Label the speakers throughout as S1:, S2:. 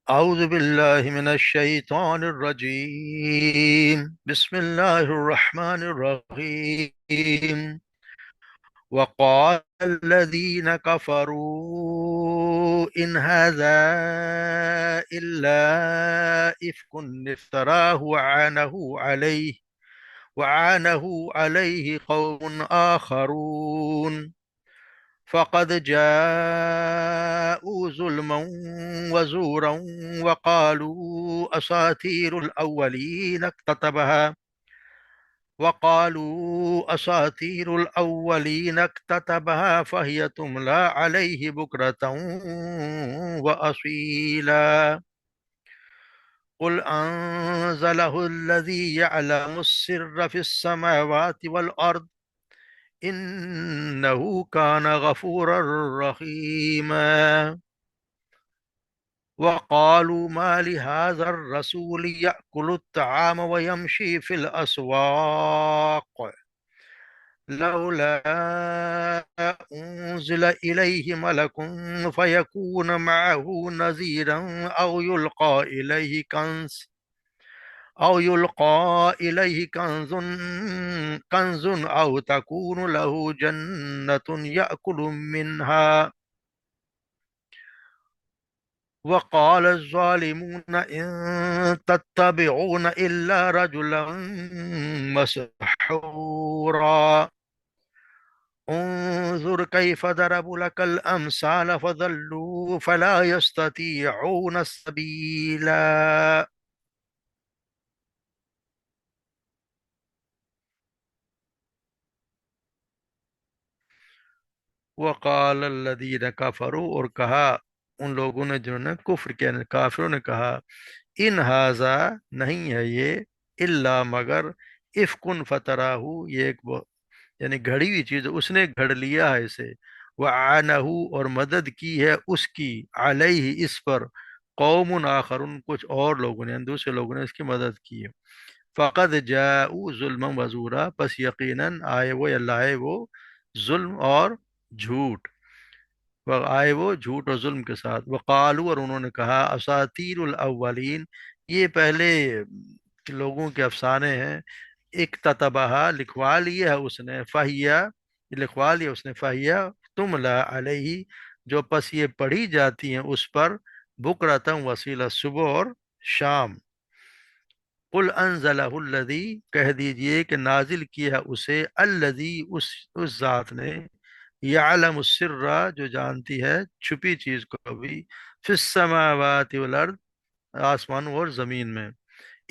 S1: أعوذ بالله من الشيطان الرجيم بسم الله الرحمن الرحيم وقال الذين كفروا إن هذا إلا إفك افتراه وعانه عليه قوم آخرون فقد جاءوا ظلما وزورا وقالوا أساطير الأولين اكتتبها فهي تملى عليه بكرة وأصيلا قل أنزله الذي يعلم السر في السماوات والأرض إنه كان غفورا رحيما وقالوا ما لهذا الرسول يأكل الطعام ويمشي في الأسواق لولا أنزل إليه ملك فيكون معه نذيرا أو يلقى إليه كنز أو تكون له جنة يأكل منها وقال الظالمون إن تتبعون إلا رجلا مسحورا انظر كيف ضربوا لك الأمثال فضلوا فلا يستطيعون سبيلا. وقال الذین کفروا، اور کہا ان لوگوں نے جنہوں نے کفر کیا، یعنی کافروں نے کہا، ان ہاذا، نہیں ہے یہ، الا مگر، افکن فتراہ، یہ ایک یعنی گھڑی ہوئی چیز ہے، اس نے گھڑ لیا ہے اسے، وعانہ، اور مدد کی ہے اس کی، علیہ، اس پر، قوم آخرون، کچھ اور لوگوں نے، یعنی دوسرے لوگوں نے اس کی مدد کی ہے، فقد جاءوا ظلما وزورا، پس یقیناً آئے وہ، یا لائے وہ، ظلم اور جھوٹ، آئے وہ جھوٹ اور ظلم کے ساتھ، وقالو، اور انہوں نے کہا، اساطیر الاولین، یہ پہلے لوگوں کے افسانے ہیں، اکتتبہا، لکھوا لیا ہے اس نے، فہیا، لکھوا لیا اس نے، فہیا، تملا علیہ، جو پس یہ پڑھی جاتی ہیں اس پر، بکرتم وسیلہ، صبح اور شام، قل انزلہ الذی، کہہ دیجئے کہ نازل کیا اسے، الذی، اس ذات نے، یعلم السر، جو جانتی ہے چھپی چیز کو بھی، فی السماوات والارض، آسمانوں اور زمین میں،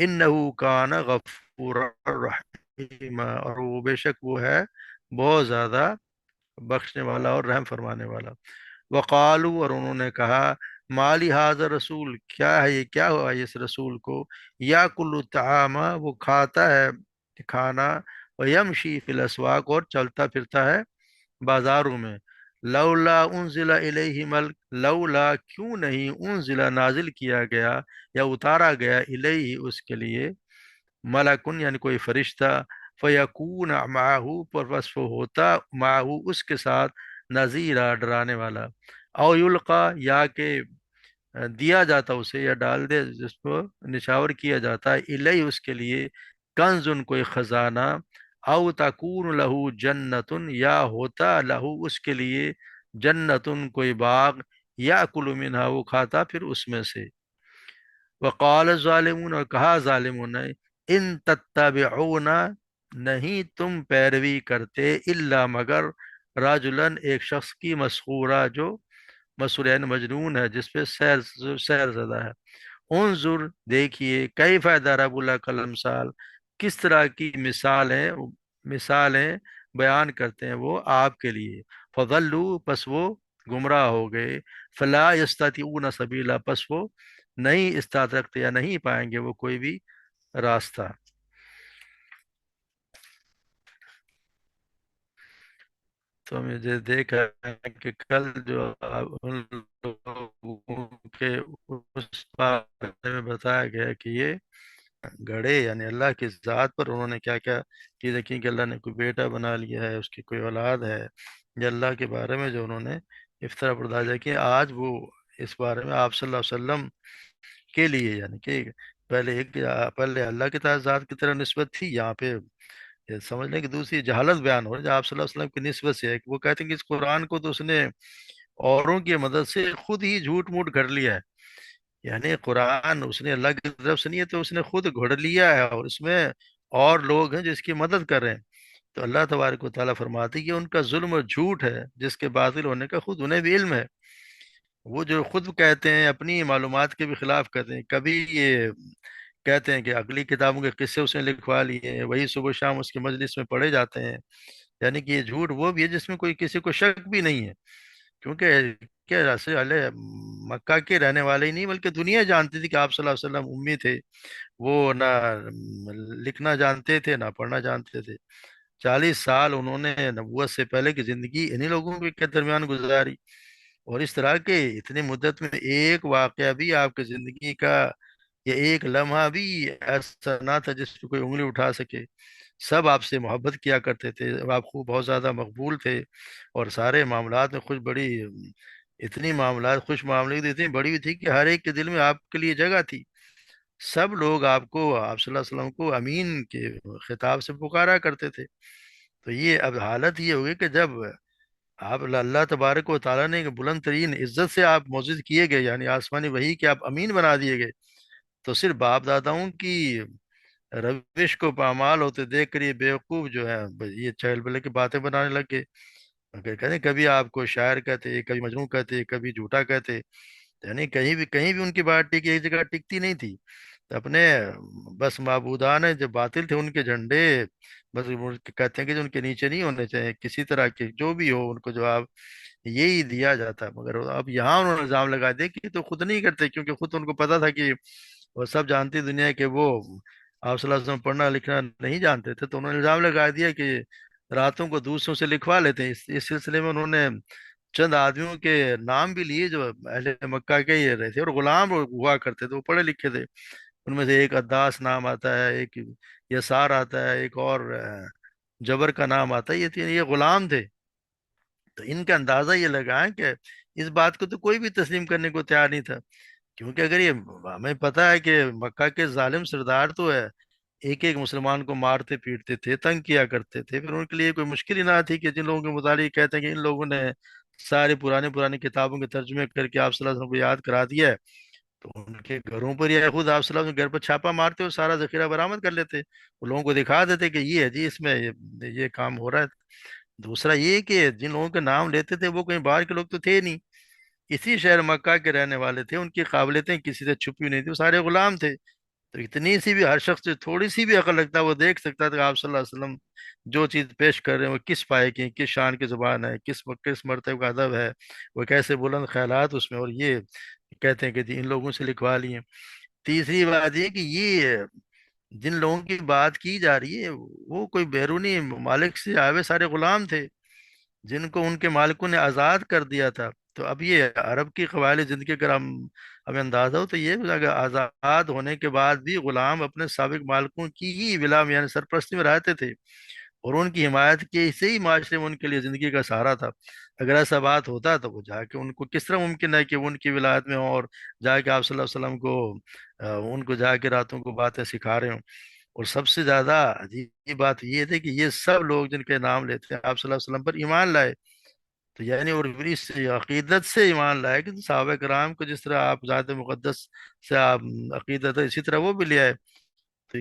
S1: انہو کان غفورا رحیما، اور وہ بے شک وہ ہے بہت زیادہ بخشنے والا اور رحم فرمانے والا، وقالو، اور انہوں نے کہا، مالی حاضر رسول، کیا ہے یہ، کیا ہوا اس رسول کو، یا کل الطعام، وہ کھاتا ہے کھانا، و یمشی فی الاسواق، اور چلتا پھرتا ہے بازاروں میں، لولا انزل الیہ ملک، لولا، کیوں نہیں، انزل، نازل کیا گیا یا اتارا گیا، الیہ، اس کے لیے، ملکن، یعنی کوئی فرشتہ، فیکون معہو، پر بس وہ ہوتا، معہو، اس کے ساتھ، نذیرا، ڈرانے والا، او یلقا، یا کہ دیا جاتا اسے، یا ڈال دے جس کو نشاور کیا جاتا ہے، الیہ، اس کے لیے، کنزن، کوئی خزانہ، او تکون لہو جنتن، یا ہوتا لہو، اس کے لیے، جنتن، کوئی باغ، یا کل منہا، وہ کھاتا پھر اس میں سے، وقال الظالمون، اور کہا ظالمون نے، ان تتبعون، نہیں تم پیروی کرتے، الا مگر، راجلن، ایک شخص کی، مسحورہ، جو مسحور یعنی مجنون ہے، جس پہ سحر زدہ ہے، انظر، دیکھیے، کیف ضرب لک الامثال، کس طرح کی مثالیں بیان کرتے ہیں وہ آپ کے لیے، فضلوا، پس وہ گمراہ ہو گئے، فلا یستطیعون سبیلا، پس وہ نہیں استطاعت رکھتے یا نہیں پائیں گے وہ کوئی بھی راستہ۔ تو مجھے دیکھا ہے کہ کل جو ان لوگوں کے اس بارے میں بتایا گیا کہ یہ گھڑے، یعنی اللہ کی ذات پر انہوں نے کیا کیا چیزیں کی، کہ اللہ نے کوئی بیٹا بنا لیا ہے، اس کی کوئی اولاد ہے، یا اللہ کے بارے میں جو انہوں نے افطرا پردازہ کیا، آج وہ اس بارے میں آپ صلی اللہ علیہ وسلم کے لیے، یعنی کہ پہلے اللہ کی ذات کی طرف نسبت تھی، یہاں پہ یہ سمجھ لیں کہ دوسری جہالت بیان ہو رہی ہے جو آپ صلی اللہ علیہ وسلم کی نسبت سے ہے، کہ وہ کہتے ہیں کہ اس قرآن کو تو اس نے اوروں کی مدد سے خود ہی جھوٹ موٹ گھڑ لیا ہے، یعنی قرآن اس نے اللہ کی طرف سے نہیں ہے، تو اس نے خود گھڑ لیا ہے، اور اس میں اور لوگ ہیں جو اس کی مدد کر رہے ہیں۔ تو اللہ تبارک و تعالیٰ فرماتی ہے کہ ان کا ظلم اور جھوٹ ہے جس کے باطل ہونے کا خود انہیں بھی علم ہے۔ وہ جو خود کہتے ہیں اپنی معلومات کے بھی خلاف کہتے ہیں، کبھی یہ کہتے ہیں کہ اگلی کتابوں کے قصے اس نے لکھوا لیے ہیں، وہی صبح و شام اس کے مجلس میں پڑھے جاتے ہیں، یعنی کہ یہ جھوٹ وہ بھی ہے جس میں کوئی کسی کو شک بھی نہیں ہے، کیونکہ کیا رسول اللہ مکہ کے رہنے والے ہی نہیں بلکہ دنیا جانتی تھی کہ آپ صلی اللہ علیہ وسلم امی تھے، وہ نہ لکھنا جانتے تھے نہ پڑھنا جانتے تھے۔ 40 سال انہوں نے نبوت سے پہلے کی زندگی انہی لوگوں کے درمیان گزاری، اور اس طرح کے اتنی مدت میں ایک واقعہ بھی آپ کی زندگی کا یا ایک لمحہ بھی ایسا نہ تھا جس پہ کوئی انگلی اٹھا سکے۔ سب آپ سے محبت کیا کرتے تھے، آپ کو بہت زیادہ مقبول تھے، اور سارے معاملات میں اتنی معاملات خوش معاملے اتنی بڑی ہوئی تھی کہ ہر ایک کے دل میں آپ کے لیے جگہ تھی۔ سب لوگ آپ صلی اللہ علیہ وسلم کو امین کے خطاب سے پکارا کرتے تھے۔ تو یہ اب حالت یہ ہوگی کہ جب آپ اللہ تبارک و تعالیٰ نے ایک بلند ترین عزت سے آپ معزز کیے گئے، یعنی آسمانی وحی کے آپ امین بنا دیے گئے، تو صرف باپ داداؤں کی روش کو پامال ہوتے دیکھ کر یہ بیوقوف جو ہے یہ چہل بلے کی باتیں بنانے لگ گئے۔ کہتے ہیں کبھی آپ کو شاعر کہتے، کبھی مجنون کہتے، کبھی جھوٹا کہتے، یعنی کہیں بھی ان کی بات ٹکی، ایک جگہ ٹکتی نہیں تھی۔ تو اپنے بس معبودان جو باطل تھے ان کے جھنڈے بس کہتے ہیں کہ جو ان کے نیچے نہیں ہونے چاہیے، کسی طرح کے جو بھی ہو ان کو جواب یہی دیا جاتا ہے۔ مگر اب یہاں انہوں نے الزام لگا دیا کہ تو خود نہیں کرتے، کیونکہ خود ان کو پتا تھا کہ وہ سب جانتی دنیا کہ وہ آپ صلی اللہ علیہ وسلم پڑھنا لکھنا نہیں جانتے تھے، تو انہوں نے الزام لگا دیا کہ راتوں کو دوسروں سے لکھوا لیتے ہیں۔ اس سلسلے میں انہوں نے چند آدمیوں کے نام بھی لیے جو اہل مکہ کے ہی رہے تھے اور غلام ہوا کرتے تھے، وہ پڑھے لکھے تھے۔ ان میں سے ایک عداس نام آتا ہے، ایک یسار آتا ہے، ایک اور جبر کا نام آتا ہے، یہ غلام تھے۔ تو ان کا اندازہ یہ لگا ہے کہ اس بات کو تو کوئی بھی تسلیم کرنے کو تیار نہیں تھا، کیونکہ اگر یہ ہمیں پتا ہے کہ مکہ کے ظالم سردار تو ہے ایک ایک مسلمان کو مارتے پیٹتے تھے، تنگ کیا کرتے تھے، پھر ان کے لیے کوئی مشکل ہی نہ تھی کہ جن لوگوں کے متعلق کہتے ہیں کہ ان لوگوں نے ساری پرانی کتابوں کے ترجمے کر کے آپ صلی اللہ علیہ وسلم کو یاد کرا دیا ہے، تو ان کے گھروں پر یا خود آپ صلی اللہ علیہ وسلم کے گھر پر چھاپا مارتے اور سارا ذخیرہ برآمد کر لیتے، وہ لوگوں کو دکھا دیتے کہ یہ ہے جی اس میں یہ کام ہو رہا ہے۔ دوسرا یہ کہ جن لوگوں کے نام لیتے تھے وہ کہیں باہر کے لوگ تو تھے نہیں، اسی شہر مکہ کے رہنے والے تھے، ان کی قابلیتیں کسی سے چھپی نہیں تھی، وہ سارے غلام تھے۔ تو اتنی سی بھی ہر شخص جو تھوڑی سی بھی عقل رکھتا ہے وہ دیکھ سکتا تھا کہ آپ صلی اللہ علیہ وسلم جو چیز پیش کر رہے ہیں وہ کس پائے کی، کس شان کی زبان ہے، کس مرتبہ کا ادب ہے، وہ کیسے بلند خیالات اس میں، اور یہ کہتے ہیں کہ جی ان لوگوں سے لکھوا لیے۔ تیسری بات یہ کہ یہ جن لوگوں کی بات کی جا رہی ہے وہ کوئی بیرونی ممالک سے آئے ہوئے سارے غلام تھے جن کو ان کے مالکوں نے آزاد کر دیا تھا۔ تو اب یہ عرب کی قبائلی زندگی اگر ہمیں اندازہ ہو تو یہ اگر آزاد ہونے کے بعد بھی غلام اپنے سابق مالکوں کی ہی غلام یعنی سرپرستی میں رہتے تھے، اور ان کی حمایت کے سے ہی معاشرے میں ان کے لیے زندگی کا سہارا تھا۔ اگر ایسا بات ہوتا تو وہ جا کے ان کو کس طرح ممکن ہے کہ وہ ان کی ولایت میں ہوں اور جا کے آپ صلی اللہ علیہ وسلم کو ان کو جا کے راتوں کو باتیں سکھا رہے ہوں۔ اور سب سے زیادہ عجیب بات یہ تھی کہ یہ سب لوگ جن کے نام لیتے ہیں آپ صلی اللہ علیہ وسلم پر ایمان لائے، تو یعنی اور پھر اس عقیدت سے ایمان لائے کہ صحابہ کرام کو جس طرح آپ ذات مقدس سے آپ عقیدت ہے اسی طرح وہ بھی لے آئے۔ تو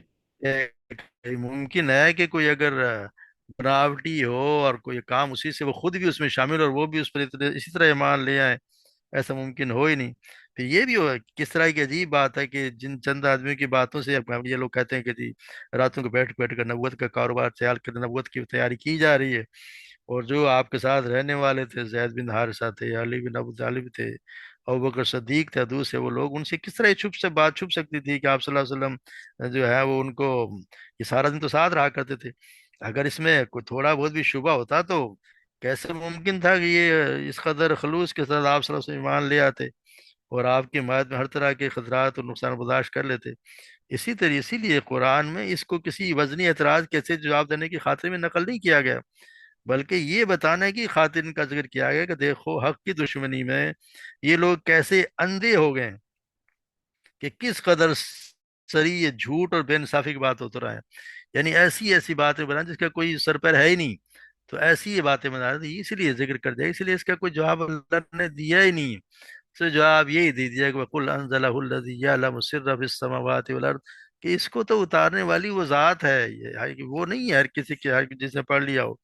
S1: یہ ممکن ہے کہ کوئی اگر بناوٹی ہو اور کوئی کام اسی سے وہ خود بھی اس میں شامل ہو اور وہ بھی اس پر اسی طرح ایمان لے آئے، ایسا ممکن ہو ہی نہیں۔ پھر یہ بھی ہو کس طرح کی عجیب بات ہے کہ جن چند آدمیوں کی باتوں سے یہ لوگ کہتے ہیں کہ جی راتوں کو بیٹھ بیٹھ کر نبوت کا کاروبار تیار کر نبوت کی تیاری کی جا رہی ہے، اور جو آپ کے ساتھ رہنے والے تھے زید بن حارثہ تھے، علی بن ابو طالب تھے، ابو بکر صدیق تھے، دوسرے وہ لوگ، ان سے کس طرح یہ بات چھپ سکتی تھی کہ آپ صلی اللہ علیہ وسلم جو ہے وہ ان کو یہ سارا دن تو ساتھ رہا کرتے تھے؟ اگر اس میں کوئی تھوڑا بہت بھی شبہ ہوتا تو کیسے ممکن تھا کہ یہ اس قدر خلوص کے ساتھ آپ صلی اللہ علیہ وسلم ایمان لے آتے اور آپ کی حمایت میں ہر طرح کے خطرات اور نقصان برداشت کر لیتے؟ اسی لیے قرآن میں اس کو کسی وزنی اعتراض کیسے جواب دینے کی خاطر میں نقل نہیں کیا گیا، بلکہ یہ بتانے کی خاطر ان کا ذکر کیا گیا کہ دیکھو حق کی دشمنی میں یہ لوگ کیسے اندھے ہو گئے ہیں، کہ کس قدر سری یہ جھوٹ اور بے انصافی کی بات ہوتا رہا ہے. یعنی ایسی ایسی باتیں بنا جس کا کوئی سر پیر ہے ہی نہیں. تو ایسی یہ باتیں بنا رہے تھے، اسی لیے ذکر کر دیا، اسی لیے اس کا کوئی جواب اللہ نے دیا ہی نہیں. تو جواب یہی دے دیا کہ وَقُلْ أَنزَلَهُ الَّذِي يَعْلَمُ السِّرَّ فِي السَّمَاوَاتِ وَالْأَرْضِ، کہ اس کو تو اتارنے والی وہ ذات ہے، یہ وہ نہیں ہے ہر کسی کے، ہر جس نے پڑھ لیا ہو.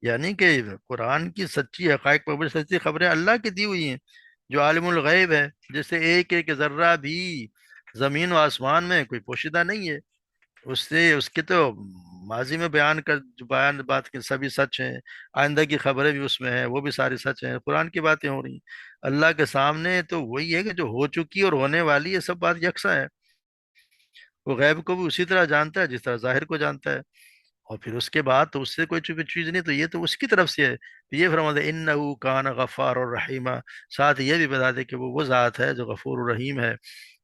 S1: یعنی کہ قرآن کی سچی حقائق پر سچی خبریں اللہ کی دی ہوئی ہیں، جو عالم الغیب ہے، جیسے ایک ایک ذرہ بھی زمین و آسمان میں کوئی پوشیدہ نہیں ہے. اس سے اس کے تو ماضی میں بیان کر جو بیان بات کے سبھی سچ ہیں، آئندہ کی خبریں بھی اس میں ہیں، وہ بھی ساری سچ ہیں، قرآن کی باتیں ہو رہی ہیں. اللہ کے سامنے تو وہی ہے کہ جو ہو چکی اور ہونے والی ہے سب بات یکساں ہے. وہ غیب کو بھی اسی طرح جانتا ہے جس طرح ظاہر کو جانتا ہے. اور پھر اس کے بعد تو اس سے کوئی چھپی چیز نہیں، تو یہ تو اس کی طرف سے ہے. تو یہ فرماتے ہیں انہ کان غفار اور رحیمہ. ساتھ یہ بھی بتا دے کہ وہ ذات ہے جو غفور الرحیم ہے.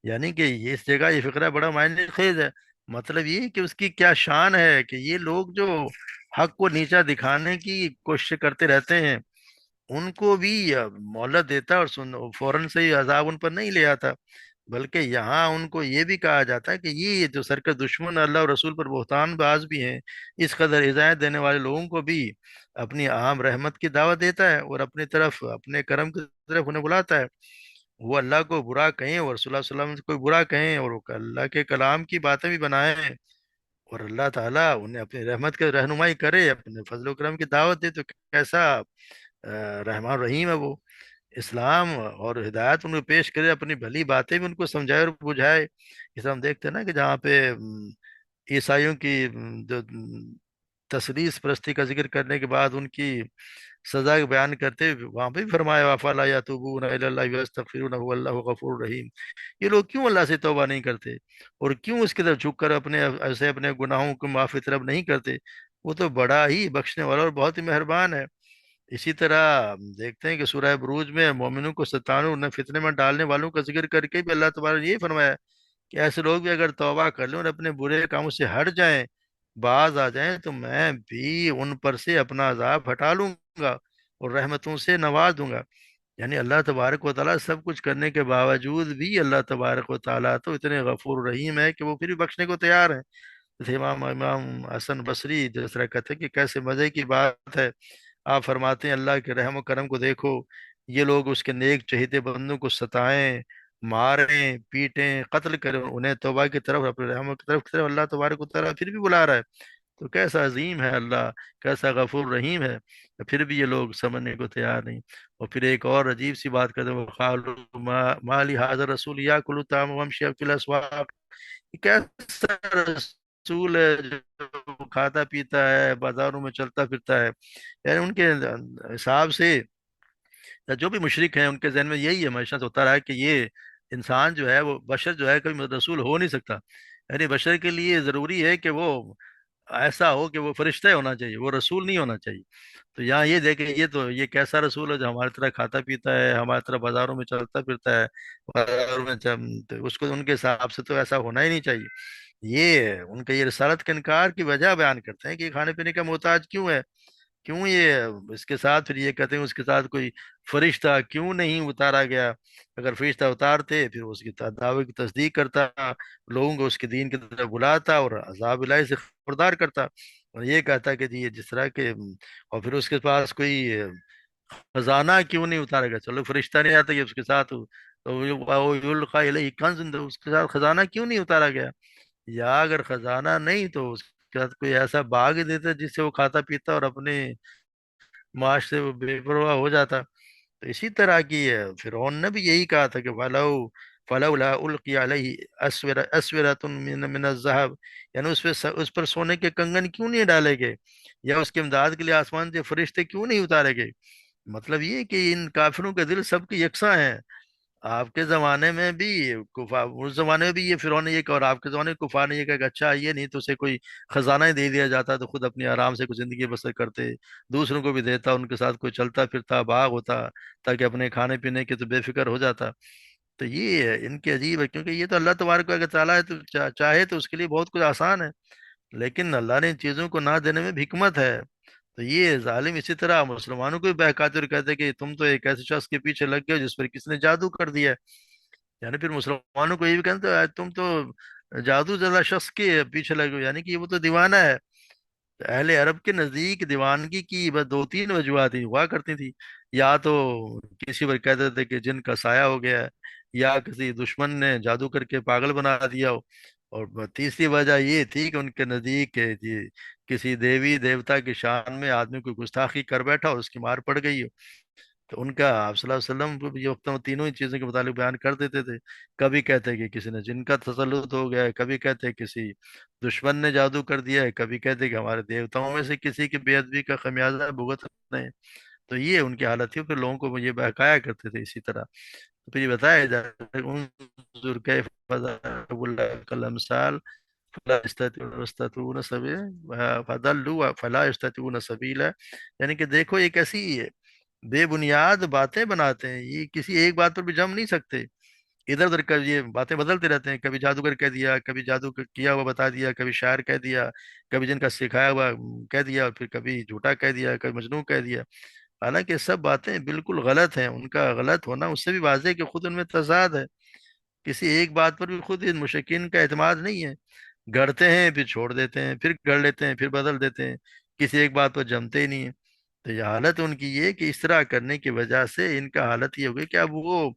S1: یعنی کہ یہ اس جگہ یہ فقرہ بڑا معنی خیز ہے. مطلب یہ کہ اس کی کیا شان ہے کہ یہ لوگ جو حق کو نیچا دکھانے کی کوشش کرتے رہتے ہیں، ان کو بھی مہلت دیتا ہے، اور فوراً سے ہی عذاب ان پر نہیں لے آتا. بلکہ یہاں ان کو یہ بھی کہا جاتا ہے کہ یہ جو سرکش دشمن اللہ اور رسول پر بہتان باز بھی ہیں، اس قدر ہدایت دینے والے لوگوں کو بھی اپنی عام رحمت کی دعوت دیتا ہے، اور اپنی طرف اپنے کرم کی طرف انہیں بلاتا ہے. وہ اللہ کو برا کہیں اور رسول اللہ صلی اللہ علیہ وسلم سے کوئی برا کہیں، اور وہ اللہ کے کلام کی باتیں بھی بنائیں، اور اللہ تعالیٰ انہیں اپنی رحمت کے رہنمائی کرے، اپنے فضل و کرم کی دعوت دے، تو کیسا رحمان رحیم ہے وہ. اسلام اور ہدایت ان کو پیش کرے، اپنی بھلی باتیں بھی ان کو سمجھائے اور بجھائے. اس طرح ہم دیکھتے ہیں نا کہ جہاں پہ عیسائیوں کی جو تثلیث پرستی کا ذکر کرنے کے بعد ان کی سزا کا بیان کرتے ہوئے وہاں پہ بھی فرمایا وَأَفَلَا يَتُوبُونَ إِلَى اللَّهِ وَيَسْتَغْفِرُونَهُ وَاللَّهُ غَفُورٌ رَحِيمٌ. یہ لوگ کیوں اللہ سے توبہ نہیں کرتے، اور کیوں اس کی طرف جھک کر اپنے ایسے اپنے گناہوں کو معافی طلب نہیں کرتے؟ وہ تو بڑا ہی بخشنے والا اور بہت ہی مہربان ہے. اسی طرح ہم دیکھتے ہیں کہ سورہ بروج میں مومنوں کو ستانوں انہیں فتنے میں ڈالنے والوں کا ذکر کر کے بھی اللہ تبارک نے یہ فرمایا کہ ایسے لوگ بھی اگر توبہ کر لیں اور اپنے برے کاموں سے ہٹ جائیں، باز آ جائیں، تو میں بھی ان پر سے اپنا عذاب ہٹا لوں گا اور رحمتوں سے نواز دوں گا. یعنی اللہ تبارک و تعالیٰ سب کچھ کرنے کے باوجود بھی اللہ تبارک و تعالیٰ تو اتنے غفور رحیم ہے کہ وہ پھر بھی بخشنے کو تیار ہیں. جیسے امام حسن بصری جس طرح کہتے ہیں کہ کیسے مزے کی بات ہے. آپ فرماتے ہیں اللہ کے رحم و کرم کو دیکھو، یہ لوگ اس کے نیک چہیتے بندوں کو ستائیں، ماریں، پیٹیں، قتل کریں، انہیں توبہ کی طرف، اپنے رحم کی طرف اللہ تبارک و تعالیٰ پھر بھی بلا رہا ہے. تو کیسا عظیم ہے اللہ، کیسا غفور رحیم ہے. پھر بھی یہ لوگ سمجھنے کو تیار نہیں. اور پھر ایک اور عجیب سی بات کرتے ہیں، وَقَالُوا مَا لِهَٰذَا الرَّسُولِ يَأْكُلُ الطَّعَامَ وَيَمْشِي فِي الْأَسْوَاقِ. یہ کیسا رسول ہے جو کھاتا پیتا ہے، بازاروں میں چلتا پھرتا ہے. یعنی ان کے حساب سے یا جو بھی مشرک ہیں ان کے ذہن میں یہی ہمیشہ سے ہوتا رہا ہے کہ یہ انسان جو ہے، وہ بشر جو ہے کبھی رسول ہو نہیں سکتا. یعنی بشر کے لیے ضروری ہے کہ وہ ایسا ہو کہ وہ فرشتہ ہونا چاہیے، وہ رسول نہیں ہونا چاہیے. تو یہاں یہ دیکھیں، یہ کیسا رسول ہے جو ہماری طرح کھاتا پیتا ہے، ہماری طرح بازاروں میں چلتا پھرتا ہے، بازاروں میں تو اس کو ان کے حساب سے تو ایسا ہونا ہی نہیں چاہیے. یہ ان کا یہ رسالت کے انکار کی وجہ بیان کرتے ہیں کہ یہ کھانے پینے کا محتاج کیوں ہے، کیوں یہ اس کے ساتھ، پھر یہ کہتے ہیں اس کے ساتھ کوئی فرشتہ کیوں نہیں اتارا گیا. اگر فرشتہ اتارتے پھر اس کی دعوے کی تصدیق کرتا، لوگوں کو اس کے دین کی طرف بلاتا اور عذاب الہی سے خبردار کرتا. اور یہ کہتا کہ جی یہ جس طرح کے، اور پھر اس کے پاس کوئی خزانہ کیوں نہیں اتارا گیا. چلو فرشتہ نہیں آتا، یہ اس کے ساتھ یلقا الیہ کنز، اس کے ساتھ خزانہ کیوں نہیں اتارا گیا. یا اگر خزانہ نہیں تو اس کے ساتھ کوئی ایسا باغ ہی دیتا جس سے وہ کھاتا پیتا اور اپنے معاش سے وہ بے پرواہ ہو جاتا. تو اسی طرح کی ہے، فرعون نے بھی یہی کہا تھا کہ فلولا القی علیہ اسورۃ من الذهب. یعنی اس پر سونے کے کنگن کیوں نہیں ڈالے گئے، یا اس کے امداد کے لیے آسمان سے فرشتے کیوں نہیں اتارے گئے. مطلب یہ کہ ان کافروں کے دل سب کے یکساں ہیں. آپ کے زمانے میں بھی کفار، اس زمانے میں بھی یہ فرعون نے یہ کہا، اور آپ کے زمانے میں کفار نے یہ کہا کہ اچھا یہ نہیں تو اسے کوئی خزانہ ہی دے دیا جاتا تو خود اپنی آرام سے کچھ زندگی بسر کرتے، دوسروں کو بھی دیتا، ان کے ساتھ کوئی چلتا پھرتا باغ ہوتا تاکہ اپنے کھانے پینے کے تو بے فکر ہو جاتا. تو یہ ان کے عجیب ہے، کیونکہ یہ تو اللہ تبارک و تعالیٰ ہے، تو چاہے تو اس کے لیے بہت کچھ آسان ہے. لیکن اللہ نے ان چیزوں کو نہ دینے میں بھی حکمت ہے. تو یہ ظالم اسی طرح مسلمانوں کو بھی بہکاتے اور کہتے ہیں کہ تم تو ایک ایسے شخص کے پیچھے لگ گئے ہو جس پر کس نے جادو کر دیا ہے. یعنی پھر مسلمانوں کو یہ بھی کہتے ہیں تم تو جادو زدہ شخص کے پیچھے لگے ہو، یعنی کہ وہ تو دیوانہ ہے۔ تو اہل عرب کے نزدیک دیوانگی کی بس دو تین وجوہات ہی ہوا کرتی تھی، یا تو کسی پر کہتے تھے کہ جن کا سایہ ہو گیا ہے، یا کسی دشمن نے جادو کر کے پاگل بنا دیا ہو، اور تیسری وجہ یہ تھی کہ ان کے نزدیک کہ جی کسی دیوی دیوتا کی شان میں آدمی کو گستاخی کر بیٹھا اور اس کی مار پڑ گئی ہو۔ تو ان کا آپ صلی اللہ علیہ وسلم کو بھی یہ وقت تینوں ہی چیزوں کے متعلق بیان کر دیتے تھے۔ کبھی کہتے کہ کسی نے جن کا تسلط ہو گیا ہے، کبھی کہتے کسی دشمن نے جادو کر دیا ہے، کبھی کہتے کہ ہمارے دیوتاؤں میں سے کسی کی بے ادبی کا خمیازہ بھگت رہے ہیں۔ تو یہ ان کی حالت تھی، پھر لوگوں کو یہ بہکایا کرتے تھے اسی طرح۔ تو پھر یہ بتایا جاتا ہے انظر کیف ضرب لک الامثال فلا یستطیعون سبیلا فضلوا فلا یستطیعون سبیلا، یعنی کہ دیکھو یہ کیسی بے بنیاد باتیں بناتے ہیں، یہ کسی ایک بات پر بھی جم نہیں سکتے، ادھر ادھر کا یہ باتیں بدلتے رہتے ہیں، کبھی جادوگر کہہ دیا، کبھی کیا ہوا بتا دیا، کبھی شاعر کہہ دیا، کبھی جن کا سکھایا ہوا کہہ دیا، اور پھر کبھی جھوٹا کہہ دیا، کبھی مجنون کہہ دیا۔ حالانکہ سب باتیں بالکل غلط ہیں، ان کا غلط ہونا اس سے بھی واضح ہے کہ خود ان میں تضاد ہے، کسی ایک بات پر بھی خود ان مشرکین کا اعتماد نہیں ہے، گڑتے ہیں پھر چھوڑ دیتے ہیں، پھر گڑ لیتے ہیں پھر بدل دیتے ہیں، کسی ایک بات پر جمتے ہی نہیں ہیں۔ تو یہ حالت ان کی یہ کہ اس طرح کرنے کی وجہ سے ان کا حالت یہ ہو گئی کہ اب وہ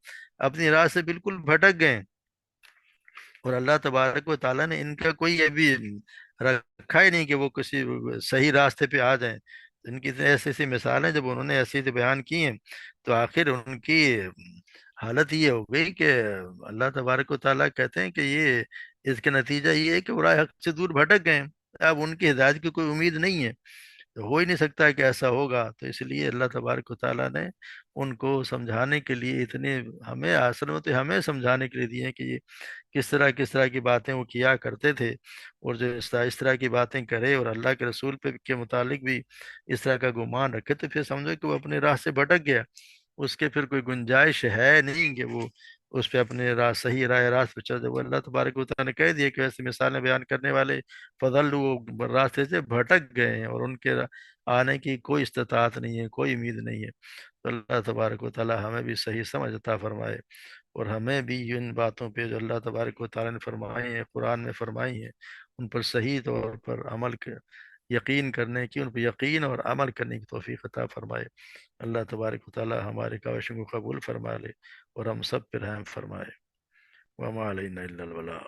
S1: اپنی راہ سے بالکل بھٹک گئے، اور اللہ تبارک و تعالیٰ نے ان کا کوئی ابھی رکھا ہی نہیں کہ وہ کسی صحیح راستے پہ آ جائیں۔ ان کی ایسی ایسی مثالیں جب انہوں نے ایسی ایسی بیان کی ہیں، تو آخر ان کی حالت یہ ہو گئی کہ اللہ تبارک و تعالیٰ کہتے ہیں کہ یہ اس کا نتیجہ یہ ہے کہ وہ راہ حق سے دور بھٹک گئے ہیں، اب ان کی ہدایت کی کوئی امید نہیں ہے، تو ہو ہی نہیں سکتا ہے کہ ایسا ہوگا۔ تو اس لیے اللہ تبارک و تعالیٰ نے ان کو سمجھانے کے لیے اتنے، ہمیں اصل میں تو ہمیں سمجھانے کے لیے دیے ہیں کہ یہ کس طرح کی باتیں وہ کیا کرتے تھے، اور جو اس طرح کی باتیں کرے اور اللہ کے رسول پہ کے متعلق بھی اس طرح کا گمان رکھے، تو پھر سمجھو کہ وہ اپنے راہ سے بھٹک گیا، اس کے پھر کوئی گنجائش ہے نہیں کہ وہ اس پہ اپنے راہ صحیح راہ راست پہ چل جائے۔ وہ اللہ تبارک و تعالیٰ نے کہہ دیا کہ ایسی مثالیں بیان کرنے والے فضل وہ راستے سے بھٹک گئے ہیں، اور ان کے آنے کی کوئی استطاعت نہیں ہے، کوئی امید نہیں ہے۔ تو اللہ تبارک و تعالیٰ ہمیں بھی صحیح سمجھ عطا فرمائے، اور ہمیں بھی ان باتوں پہ جو اللہ تبارک و تعالیٰ نے فرمائی ہیں، قرآن میں فرمائی ہیں، ان پر صحیح طور پر یقین کرنے کی، ان پر یقین اور عمل کرنے کی توفیق عطا فرمائے۔ اللہ تبارک و تعالیٰ ہمارے کاوشوں کو قبول فرما لے، اور ہم سب پر رحم فرمائے۔ وما علینا الا البلاغ۔